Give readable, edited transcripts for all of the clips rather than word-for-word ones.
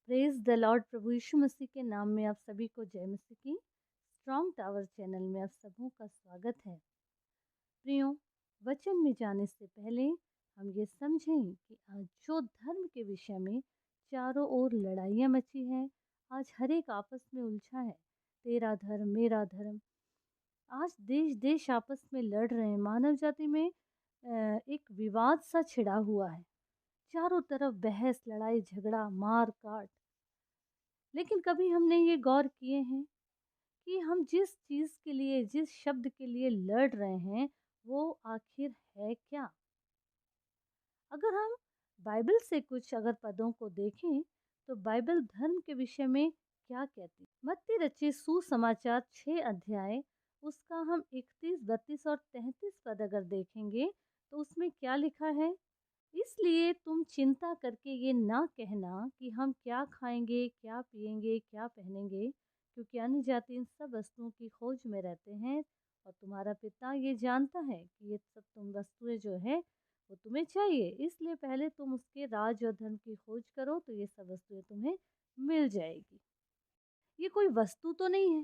Praise the Lord. प्रभु यीशु मसीह के नाम में आप सभी को जय मसीह की। स्ट्रॉन्ग टावर चैनल में आप सबों का स्वागत है। प्रियो, वचन में जाने से पहले हम ये समझें कि आज जो धर्म के विषय में चारों ओर लड़ाइयाँ मची हैं, आज हर एक आपस में उलझा है। तेरा धर्म मेरा धर्म, आज देश देश आपस में लड़ रहे हैं। मानव जाति में एक विवाद सा छिड़ा हुआ है। चारों तरफ बहस, लड़ाई, झगड़ा, मार काट। लेकिन कभी हमने ये गौर किए हैं कि हम जिस चीज़ के लिए, जिस शब्द के लिए लड़ रहे हैं, वो आखिर है क्या? अगर हम बाइबल से कुछ अगर पदों को देखें, तो बाइबल धर्म के विषय में क्या कहती है? मत्ती रचित सुसमाचार 6 अध्याय, उसका हम 31, 32 और 33 पद अगर देखेंगे, तो उसमें क्या लिखा है? इसलिए तुम चिंता करके ये ना कहना कि हम क्या खाएंगे, क्या पिएंगे, क्या पहनेंगे, क्योंकि अन्य जाति इन सब वस्तुओं की खोज में रहते हैं, और तुम्हारा पिता ये जानता है कि ये सब तुम वस्तुएं जो है वो तुम्हें चाहिए। इसलिए पहले तुम उसके राज और धर्म की खोज करो, तो ये सब वस्तुएं तुम्हें मिल जाएगी। ये कोई वस्तु तो नहीं है,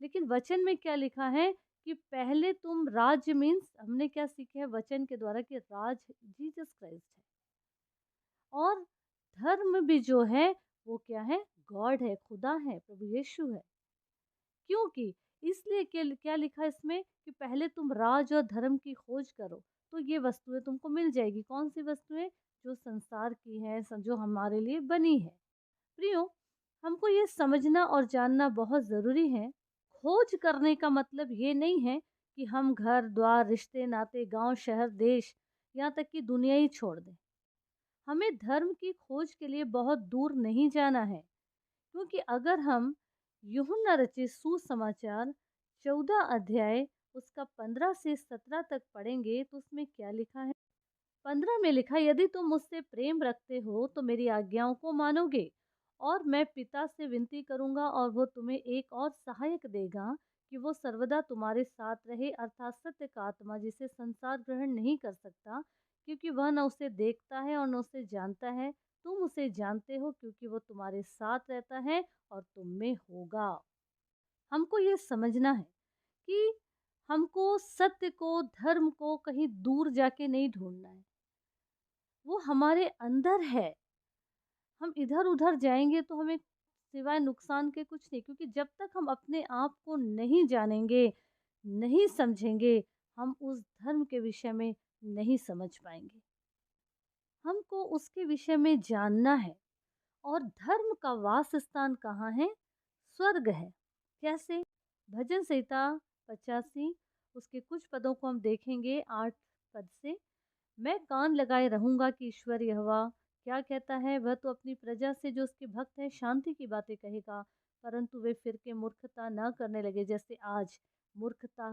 लेकिन वचन में क्या लिखा है कि पहले तुम राज्य, मीन्स हमने क्या सीखे हैं वचन के द्वारा कि राज जीसस क्राइस्ट है, और धर्म भी जो है वो क्या है? गॉड है, खुदा है, प्रभु यीशु है। क्योंकि इसलिए क्या लिखा है इसमें कि पहले तुम राज और धर्म की खोज करो, तो ये वस्तुएं तुमको मिल जाएगी। कौन सी वस्तुएं? जो संसार की है, जो हमारे लिए बनी है। प्रियो, हमको ये समझना और जानना बहुत ज़रूरी है। खोज करने का मतलब ये नहीं है कि हम घर द्वार, रिश्ते नाते, गांव शहर देश, यहाँ तक कि दुनिया ही छोड़ दें। हमें धर्म की खोज के लिए बहुत दूर नहीं जाना है, क्योंकि अगर हम यूहन्ना रचित सुसमाचार 14 अध्याय, उसका 15 से 17 तक पढ़ेंगे, तो उसमें क्या लिखा है? 15 में लिखा, यदि तुम मुझसे प्रेम रखते हो तो मेरी आज्ञाओं को मानोगे, और मैं पिता से विनती करूंगा और वो तुम्हें एक और सहायक देगा कि वो सर्वदा तुम्हारे साथ रहे, अर्थात सत्य का आत्मा, जिसे संसार ग्रहण नहीं कर सकता, क्योंकि वह न उसे देखता है और न उसे जानता है। तुम उसे जानते हो, क्योंकि वो तुम्हारे साथ रहता है और तुम में होगा। हमको ये समझना है कि हमको सत्य को, धर्म को कहीं दूर जाके नहीं ढूंढना है, वो हमारे अंदर है। हम इधर-उधर जाएँगे तो हमें सिवाय नुकसान के कुछ नहीं, क्योंकि जब तक हम अपने आप को नहीं जानेंगे, नहीं समझेंगे, हम उस धर्म के विषय में नहीं समझ पाएँगे। हमको उसके विषय में जानना है, और धर्म का वासस्थान कहाँ है? स्वर्ग है। कैसे? भजन संहिता 85, उसके कुछ पदों को हम देखेंगे 8 पद से। मैं कान लगाए रहूँगा कि ईश्वर यहोवा क्या कहता है। वह तो अपनी प्रजा से, जो उसके भक्त हैं, शांति की बातें कहेगा, परंतु वे फिर के मूर्खता न करने लगे, जैसे आज मूर्खता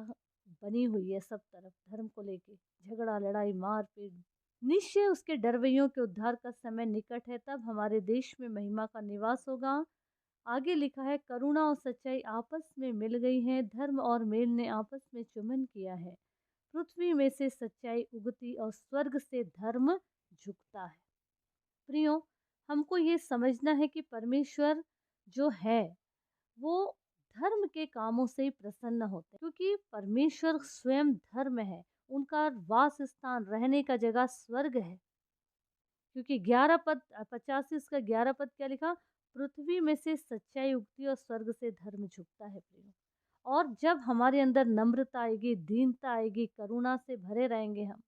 बनी हुई है सब तरफ धर्म को लेके। झगड़ा, लड़ाई, मार पीट। निश्चय उसके डरवैयों के उद्धार का समय निकट है, तब हमारे देश में महिमा का निवास होगा। आगे लिखा है, करुणा और सच्चाई आपस में मिल गई हैं, धर्म और मेल ने आपस में चुम्बन किया है। पृथ्वी में से सच्चाई उगती और स्वर्ग से धर्म झुकता है। प्रियो, हमको ये समझना है कि परमेश्वर जो है वो धर्म के कामों से ही प्रसन्न होते हैं, क्योंकि परमेश्वर स्वयं धर्म है। उनका वास स्थान, रहने का जगह स्वर्ग है। क्योंकि 11 पद 85, इसका 11 पद क्या लिखा? पृथ्वी में से सच्चाई उगती और स्वर्ग से धर्म झुकता है। प्रियो, और जब हमारे अंदर नम्रता आएगी, दीनता आएगी, करुणा से भरे रहेंगे हम,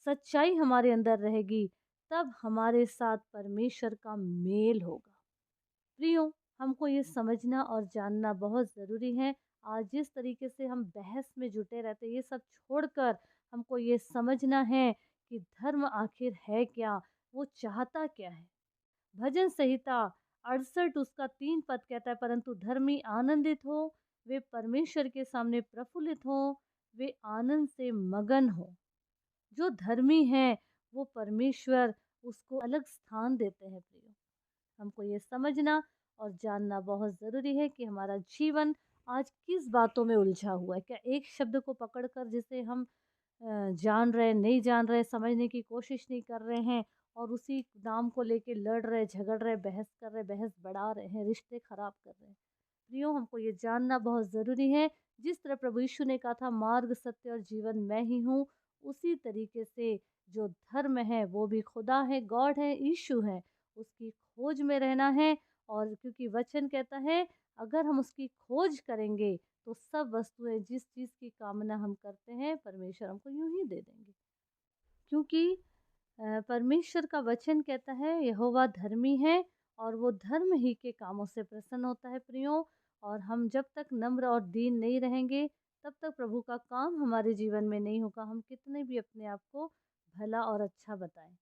सच्चाई हमारे अंदर रहेगी, तब हमारे साथ परमेश्वर का मेल होगा। प्रियो, हमको ये समझना और जानना बहुत ज़रूरी है। आज जिस तरीके से हम बहस में जुटे रहते हैं, ये सब छोड़कर हमको ये समझना है कि धर्म आखिर है क्या? वो चाहता क्या है? भजन संहिता 68, उसका 3 पद कहता है, परंतु धर्मी आनंदित हो, वे परमेश्वर के सामने प्रफुल्लित हो, वे आनंद से मगन हो। जो धर्मी है वो परमेश्वर उसको अलग स्थान देते हैं। प्रियो, हमको ये समझना और जानना बहुत ज़रूरी है कि हमारा जीवन आज किस बातों में उलझा हुआ है। क्या एक शब्द को पकड़कर जिसे हम जान रहे, नहीं जान रहे, समझने की कोशिश नहीं कर रहे हैं, और उसी नाम को लेके लड़ रहे, झगड़ रहे, बहस कर रहे, बहस बढ़ा रहे हैं, रिश्ते खराब कर रहे हैं। प्रियो, हमको ये जानना बहुत ज़रूरी है, जिस तरह प्रभु यीशु ने कहा था मार्ग, सत्य और जीवन मैं ही हूँ, उसी तरीके से जो धर्म है वो भी खुदा है, गॉड है, यीशु है, उसकी खोज में रहना है। और क्योंकि वचन कहता है अगर हम उसकी खोज करेंगे तो सब वस्तुएं, जिस चीज़ की कामना हम करते हैं, परमेश्वर हमको यूं ही दे देंगे। क्योंकि परमेश्वर का वचन कहता है यहोवा धर्मी है और वो धर्म ही के कामों से प्रसन्न होता है प्रियो। और हम जब तक नम्र और दीन नहीं रहेंगे तब तक प्रभु का काम हमारे जीवन में नहीं होगा, हम कितने भी अपने आप को भला और अच्छा बताएं।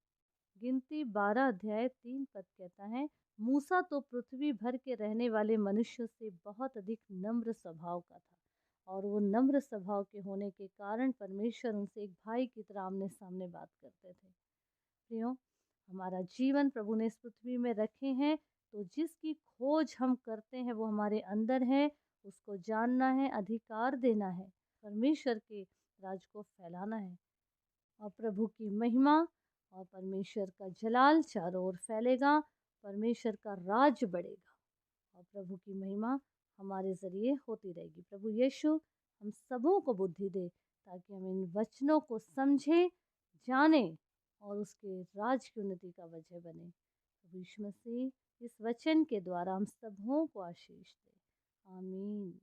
गिनती 12 अध्याय 3 पद कहता है, मूसा तो पृथ्वी भर के रहने वाले मनुष्यों से बहुत अधिक नम्र स्वभाव का था और वो नम्र स्वभाव के होने के कारण परमेश्वर उनसे एक भाई की तरह आमने सामने बात करते थे। प्रियो, हमारा जीवन प्रभु ने इस पृथ्वी में रखे हैं, तो जिसकी खोज हम करते हैं वो हमारे अंदर है, उसको जानना है, अधिकार देना है, परमेश्वर के राज को फैलाना है और प्रभु की महिमा और परमेश्वर का जलाल चारों ओर फैलेगा, परमेश्वर का राज बढ़ेगा और प्रभु की महिमा हमारे ज़रिए होती रहेगी। प्रभु यीशु हम सबों को बुद्धि दे ताकि हम इन वचनों को समझें, जानें और उसके राज की उन्नति का वजह बने। प्रभु यीशु मसीह इस वचन के द्वारा हम सबों को आशीष दे। आमीन।